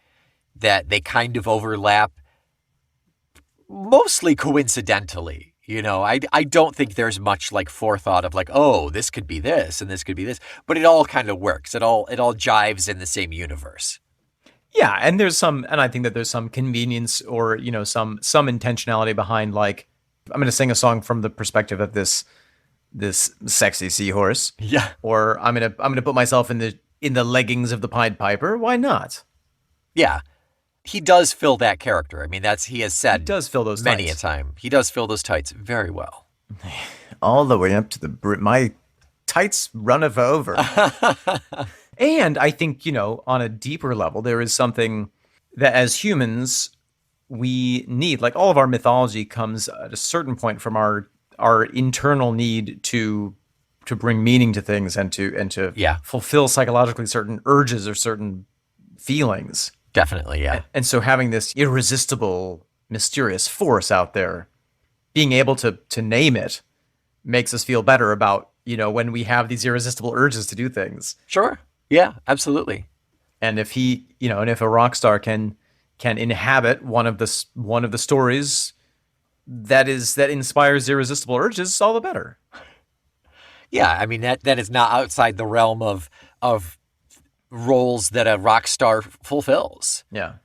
that they kind of overlap, mostly coincidentally. I don't think there's much like forethought of like, oh, this could be this and this could be this, but it all kind of works. It all jives in the same universe. Yeah, and I think that there's some convenience or some intentionality behind, like, I'm going to sing a song from the perspective of this sexy seahorse. Yeah. Or I'm going to put myself in the leggings of the Pied Piper. Why not? Yeah. He does fill that character. I mean, he has said he does fill those many tights. a time. He does fill those tights very well. All the way up to my tights runneth over. And I think, on a deeper level, there is something that as humans we need. Like, all of our mythology comes at a certain point from our internal need to bring meaning to things and to fulfill psychologically certain urges or certain feelings. Definitely, yeah. And so having this irresistible, mysterious force out there, being able to name it, makes us feel better about, when we have these irresistible urges to do things. Sure. Yeah, absolutely. And if if a rock star can inhabit one of the stories that inspires irresistible urges, all the better. Yeah, I mean, that is not outside the realm of roles that a rock star fulfills. Yeah.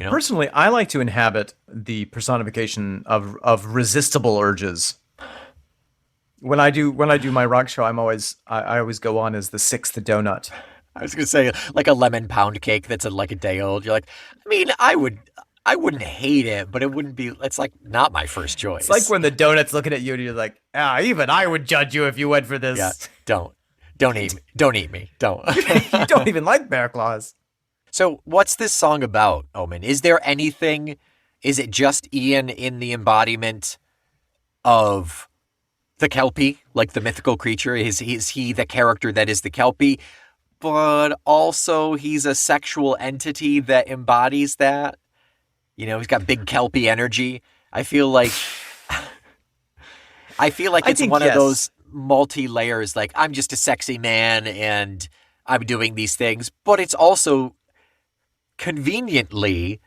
Personally, I like to inhabit the personification of resistible urges. When I do my rock show, I always go on as the 6th donut. I was gonna say, like a lemon pound cake that's like a day old. You're like, I mean, I wouldn't hate it, but it's like not my first choice. It's like when the donut's looking at you and you're like, even I would judge you if you went for this. Yeah, don't eat me. Don't eat me. Don't. You don't even like bear claws. So what's this song about, Omen? Is there anything? Is it just Ian in the embodiment of the Kelpie, like the mythical creature? Is he the character that is the Kelpie? But also he's a sexual entity that embodies that. He's got big Kelpie energy. I feel like it's one of those multi-layers, like, I'm just a sexy man and I'm doing these things, but it's also conveniently,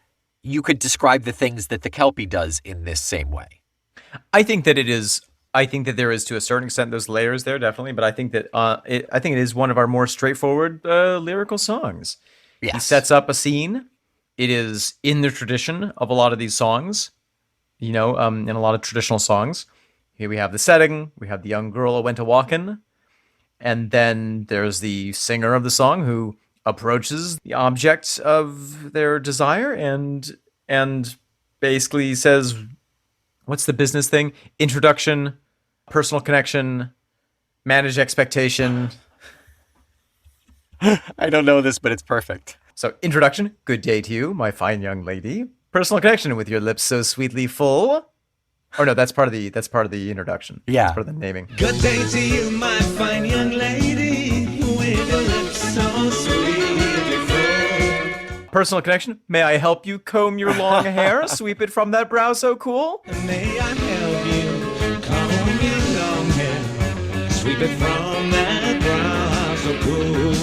you could describe the things that the Kelpie does in this same way. I think that it is I think that there is, to a certain extent, those layers there, definitely. But I think that I think it is one of our more straightforward lyrical songs. Yes. He sets up a scene. It is in the tradition of a lot of these songs, in a lot of traditional songs. Here we have the setting. We have the young girl who went a walking. And then there's the singer of the song who approaches the object of their desire and basically says, what's the business thing? Introduction, personal connection, manage expectation. I don't know this, but it's perfect. So introduction, good day to you, my fine young lady. Personal connection with your lips so sweetly full. Or no, that's part of the introduction. Yeah. That's part of the naming. Good day to you, my fine young lady, with your lips so sweetly full. Personal connection, may I help you comb your long hair, sweep it from that brow so cool? May I help you comb your long hair, sweep it from that brow so cool.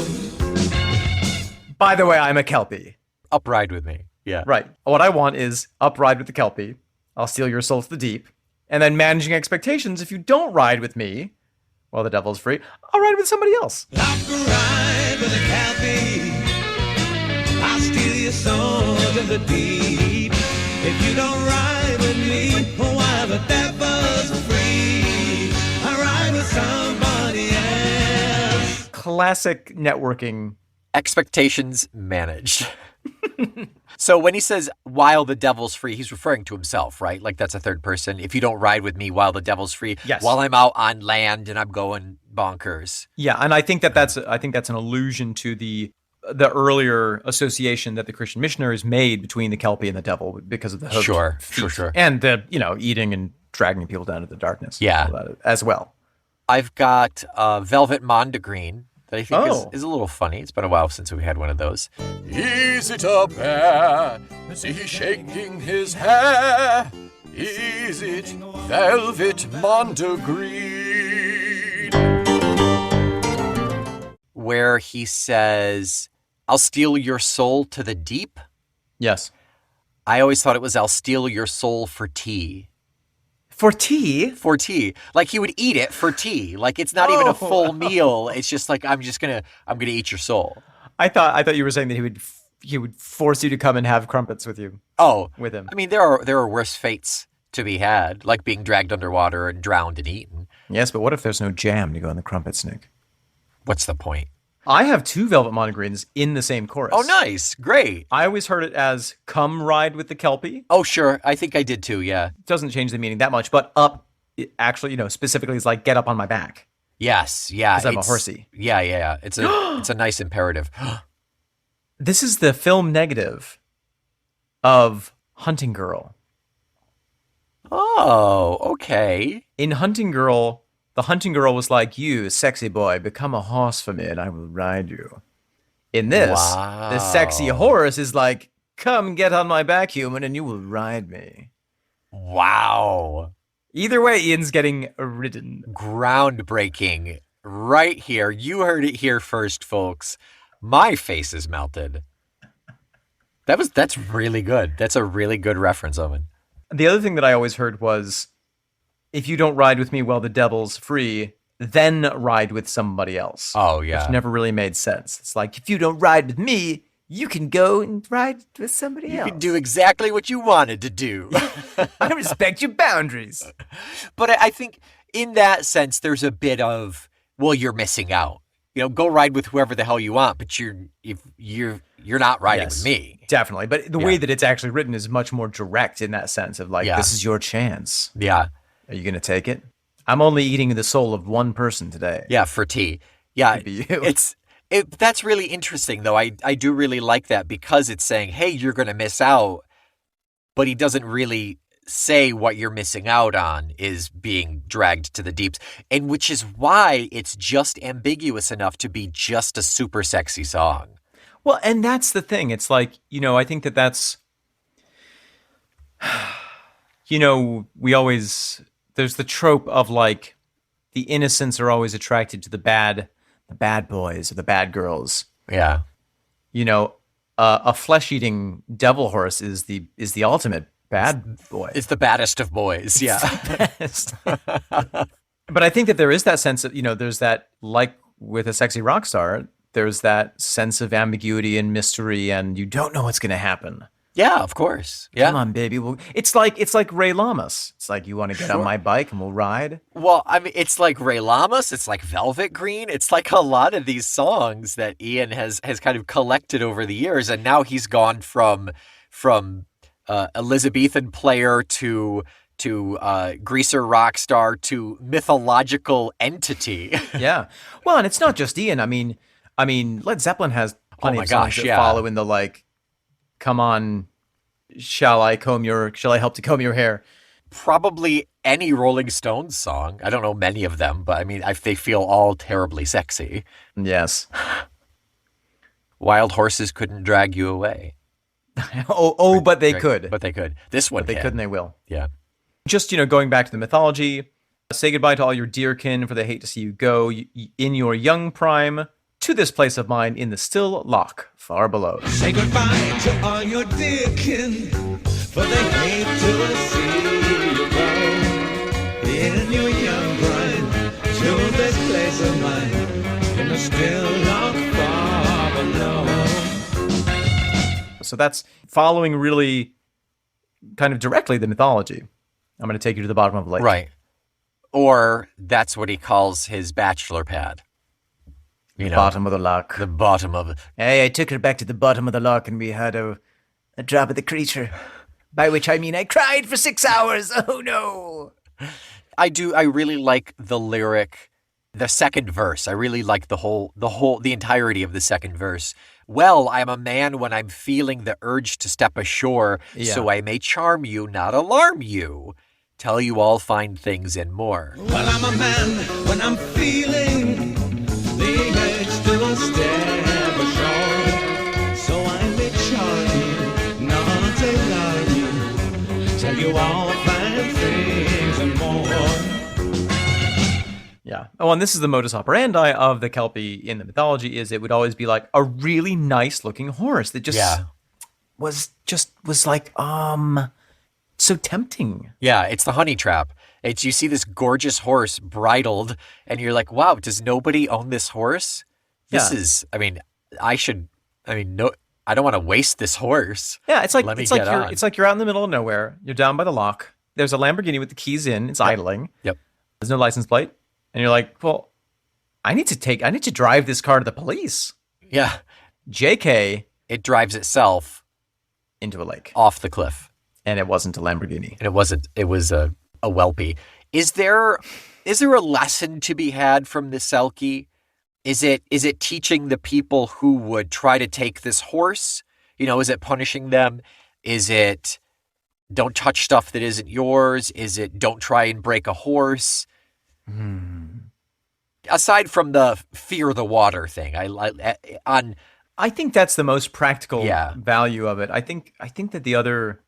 By the way, I'm a Kelpie. Upride with me. Yeah. Right. What I want is upride with the Kelpie. I'll steal your soul to the deep. And then managing expectations. If you don't ride with me, well, the devil's free. I'll ride with somebody else. Upride with a Kelpie. I'll steal your soul to the deep. If you don't ride with me, while the devil's free, I ride with somebody else. Classic networking. Expectations managed. So when he says, while the devil's free, he's referring to himself, right? Like that's a third person. If you don't ride with me while the devil's free, yes. While I'm out on land and I'm going bonkers. Yeah, and I think that's an allusion to the earlier association that the Christian missionaries made between the Kelpie and the devil because of the hooked feet. Sure. And the, eating and dragging people down to the darkness. Yeah. All that as well. I've got Velvet Mondegreen that I think is a little funny. It's been a while since we had one of those. Is it a bear? Is he shaking his hair? Is it Velvet Mondegreen? Where he says, I'll steal your soul to the deep. Yes. I always thought it was I'll steal your soul for tea. For tea? For tea. Like he would eat it for tea. Like it's not even a full meal. It's just like I'm gonna eat your soul. I thought you were saying that he would force you to come and have crumpets with you. Oh, with him. I mean, there are worse fates to be had, like being dragged underwater and drowned and eaten. Yes, but what if there's no jam to go in the crumpets, Nick? What's the point? I have 2 Velvet Mondegreens in the same chorus. Oh, nice. Great. I always heard it as come ride with the Kelpie. Oh, sure. I think I did too, yeah. It doesn't change the meaning that much, but up, actually, specifically is like get up on my back. Yes, yeah. Because I'm a horsey. Yeah. It's a nice imperative. This is the film negative of Hunting Girl. Oh, okay. In Hunting Girl, the hunting girl was like, you, sexy boy, become a horse for me and I will ride you. In this, the sexy horse is like, come get on my back, human, and you will ride me. Wow. Either way, Ian's getting ridden. Groundbreaking. Right here. You heard it here first, folks. My face is melted. That's really good. That's a really good reference, Owen. The other thing that I always heard was, if you don't ride with me while the devil's free, then ride with somebody else. Oh, yeah. Which never really made sense. It's like, if you don't ride with me, you can go and ride with somebody else. You can do exactly what you wanted to do. I respect your boundaries. But I think in that sense, there's a bit of, well, you're missing out. Go ride with whoever the hell you want, but you're not riding with me. Definitely. But the way that it's actually written is much more direct in that sense of like, this is your chance. Yeah. Are you going to take it? I'm only eating the soul of one person today. Yeah, for tea. Yeah, Could be you. That's really interesting, though. I do really like that because it's saying, hey, you're going to miss out, but he doesn't really say what you're missing out on is being dragged to the deeps, and which is why it's just ambiguous enough to be just a super sexy song. Well, and that's the thing. It's like, I think that's, we always... There's the trope of like the innocents are always attracted to the bad boys or the bad girls. Yeah. A flesh-eating devil horse is the ultimate bad boy. It's the baddest of boys. Yeah. But I think that there is that sense of, there's that, like with a sexy rock star, there's that sense of ambiguity and mystery, and you don't know what's going to happen. Yeah, of course. Yeah. Come on, baby. It's like Ray Lamas. It's like, you want to get on my bike and we'll ride? Well, I mean, it's like Ray Lamas. It's like Velvet Green. It's like a lot of these songs that Ian has kind of collected over the years. And now he's gone from Elizabethan player to greaser rock star to mythological entity. Yeah. Well, and it's not just Ian. I mean, Led Zeppelin has plenty of songs that follow in the like, come on, shall I help to comb your hair? Probably any Rolling Stones song. I don't know many of them, but I mean, they feel all terribly sexy. Yes. Wild horses couldn't drag you away. But they could. But they could. This one But they could and they will. Yeah. Just, going back to the mythology, say goodbye to all your dear kin, for they hate to see you go in your young prime, to this place of mine in the still loch far below. Say goodbye to all your dear kin, for they hate to see you go. In your young prime, to this place of mine, in the still loch far below. So that's following really kind of directly the mythology. I'm going to take you to the bottom of the lake. Right. Or that's what he calls his bachelor pad. Bottom of the loch. The bottom of it. Hey, I took her back to the bottom of the loch and we had a drop of the creature. By which I mean I cried for 6 hours. Oh, no. I really like the lyric, the second verse. I really like the entirety of the second verse. Well, I'm a man when I'm feeling the urge to step ashore, so I may charm you, not alarm you. Tell you all fine things and more. Well, I'm a man when I'm feeling the urge to step ashore, so I may charm you, not alarm you. Tell you all fine things and more. Yeah. Oh, and this is the modus operandi of the Kelpie in the mythology, is it would always be like a really nice looking horse that just was like, so tempting. Yeah, it's the honey trap. You see this gorgeous horse bridled, and you're like, wow, does nobody own this horse? This is, I don't want to waste this horse. Yeah, it's like you're out in the middle of nowhere. You're down by the loch. There's a Lamborghini with the keys in. It's idling. Yep. There's no license plate. And you're like, well, I need to drive this car to the police. Yeah. JK. It drives itself into a lake. Off the cliff. And it wasn't a Lamborghini. And it was a Welpie. Is there a lesson to be had from the Selkie? Is it teaching the people who would try to take this horse? Is it punishing them? Is it don't touch stuff that isn't yours? Is it don't try and break a horse? Aside from the fear the water thing, I think that's the most practical value of it. I think that the other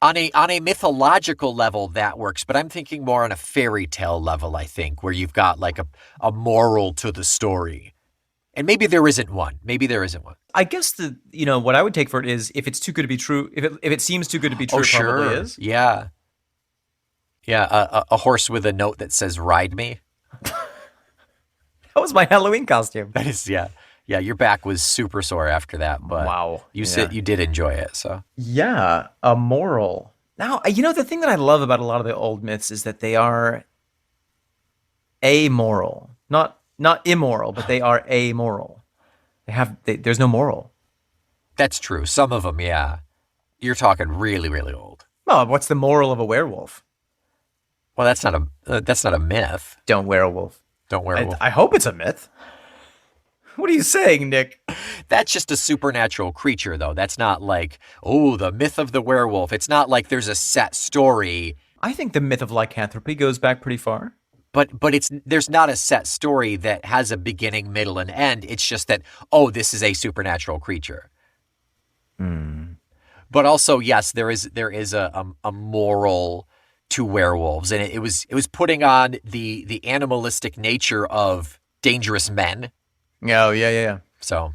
on a mythological level that works, but I'm thinking more on a fairy tale level. I think where you've got like a moral to the story, and maybe there isn't one. I guess what I would take for it is if it's too good to be true. If it seems too good to be true, it probably is. Yeah. Yeah, a horse with a note that says "Ride me." That was my Halloween costume. That is, yeah. Your back was super sore after that, but wow, you did enjoy it. So yeah, a moral. Now the thing that I love about a lot of the old myths is that they are amoral, not immoral, but they are amoral. There's no moral. That's true. Some of them, yeah. You're talking really, really old. Well, what's the moral of a werewolf? Well, that's not a myth. Don't wear a wolf. Don't wear a wolf. I hope it's a myth. What are you saying, Nick? That's just a supernatural creature, though. That's not like, the myth of the werewolf. It's not like there's a set story. I think the myth of lycanthropy goes back pretty far. But there's not a set story that has a beginning, middle, and end. It's just that, this is a supernatural creature. But also, yes, there is a moral to werewolves, and it was putting on the animalistic nature of dangerous men. Oh, yeah. So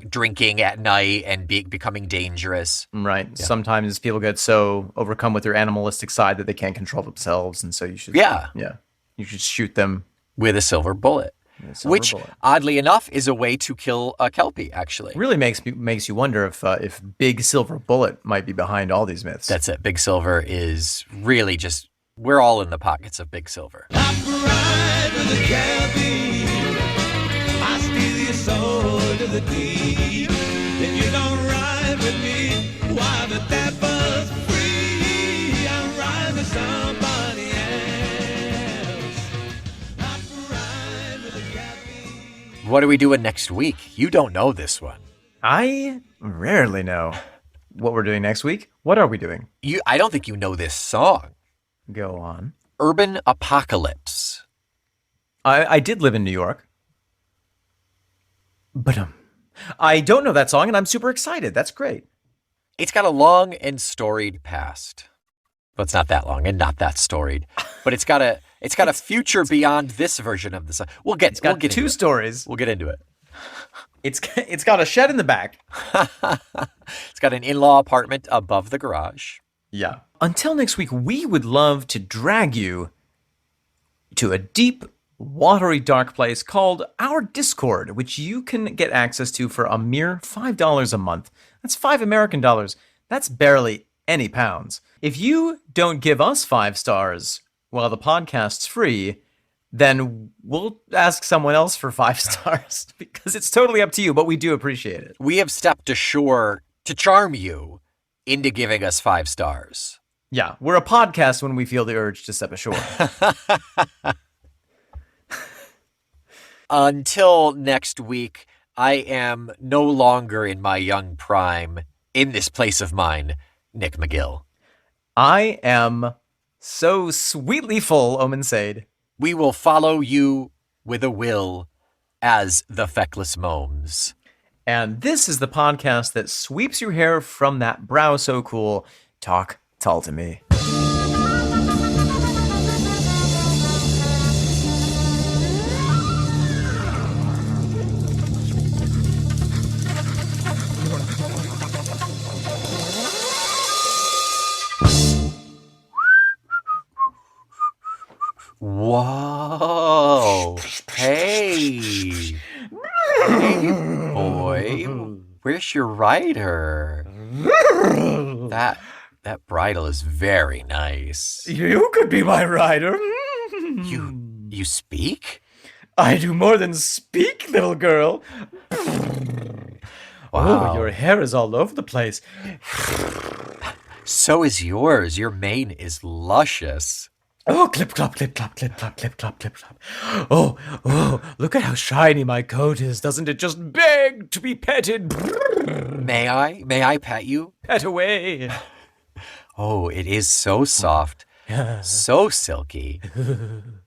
drinking at night and becoming dangerous. Right. Yeah. Sometimes people get so overcome with their animalistic side that they can't control themselves. And so you should, you should shoot them with a silver bullet. Which, oddly enough, is a way to kill a Kelpie, actually. Really makes you wonder if Big Silver Bullet might be behind all these myths. That's it. Big Silver is really just, we're all in the pockets of Big Silver. Ride with the Kelpie. I steal your soul to the deep. If you don't ride with me, why but that buzz free? I'm riding with somebody else. Ride with the Kelpie. What are we doing next week? You don't know this one. I rarely know what we're doing next week. What are we doing? I don't think you know this song. Go on. Urban Apocalypse. I did live in New York. But I don't know that song, and I'm super excited. That's great. It's got a long and storied past. Well, it's not that long and not that storied. But it's got a future beyond this version of the song. We'll get two stories. We'll get into it. It's got a shed in the back. It's got an in-law apartment above the garage. Yeah. Until next week, we would love to drag you to a deep, watery, dark place called our Discord, which you can get access to for a mere $5 a month. That's $5 American. That's barely any pounds. If you don't give us 5 stars while the podcast's free, then we'll ask someone else for 5 stars because it's totally up to you, but we do appreciate it. We have stepped ashore to charm you into giving us 5 stars. Yeah, we're a podcast when we feel the urge to step ashore. Until next week, I am no longer in my young prime in this place of mine, Nick McGill. I am so sweetly full, Omen Sade. We will follow you with a will as the feckless momes. And this is the podcast that sweeps your hair from that brow so cool. Talk Tull to me. Whoa. Hey. Hey, boy. Where's your rider? That bridle is very nice. You could be my rider. You speak? I do more than speak, little girl. Wow. Oh, your hair is all over the place. So is yours. Your mane is luscious. Oh, clip, clop, clip, clop, clip, clop, clip, clop, clip, clop. Oh, look at how shiny my coat is. Doesn't it just beg to be petted? May I? May I pet you? Pet away. Oh, it is so soft. So silky.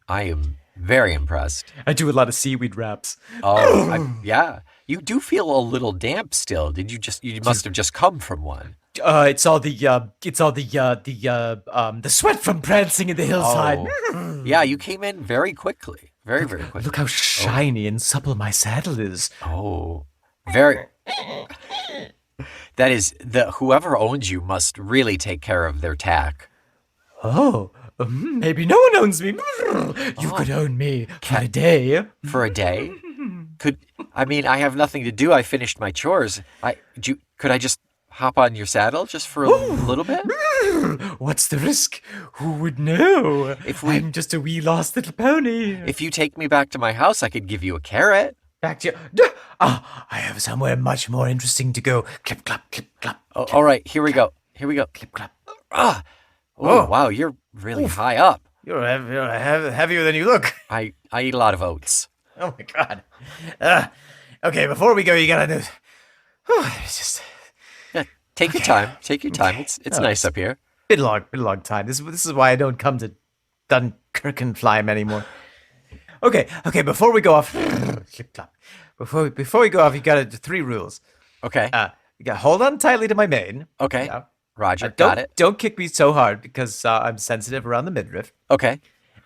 I am very impressed. I do a lot of seaweed wraps. Oh, yeah. You do feel a little damp still. You must have just come from one. It's all the sweat from prancing in the hillside. Oh. Yeah, you came in very quickly. Very, very quickly. Look how shiny and supple my saddle is. Oh, very. That is, whoever owns you must really take care of their tack. Oh, maybe no one owns me. You could own me for a day. For a day? I have nothing to do. I finished my chores. Could I just hop on your saddle just for a little bit? What's the risk? Who would know? I'm just a wee lost little pony. If you take me back to my house, I could give you a carrot. Back to you. I have somewhere much more interesting to go. Clip, clop, clip, clop. Oh, all right, here we go. Clip, clop. Oh, wow, you're really high up. You're heavier than you look. I eat a lot of oats. Oh, my God. Okay, before we go, you gotta do... It's just... Yeah, take your time. Take your time. It's nice up here. Been a long time. This is why I don't come to Dunkerkenfleim anymore. Okay. Before we go off, clip clop. Before we go off, you got 3 rules. Okay. You got to hold on tightly to my mane. Okay. Yeah. Roger. Got it. Don't kick me so hard because I'm sensitive around the midriff. Okay.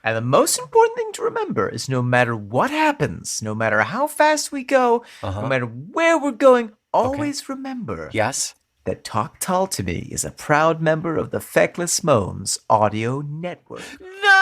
And the most important thing to remember is no matter what happens, no matter how fast we go, no matter where we're going, always remember Yes? that Talk Tull to me is a proud member of the Feckless Moans audio network. No!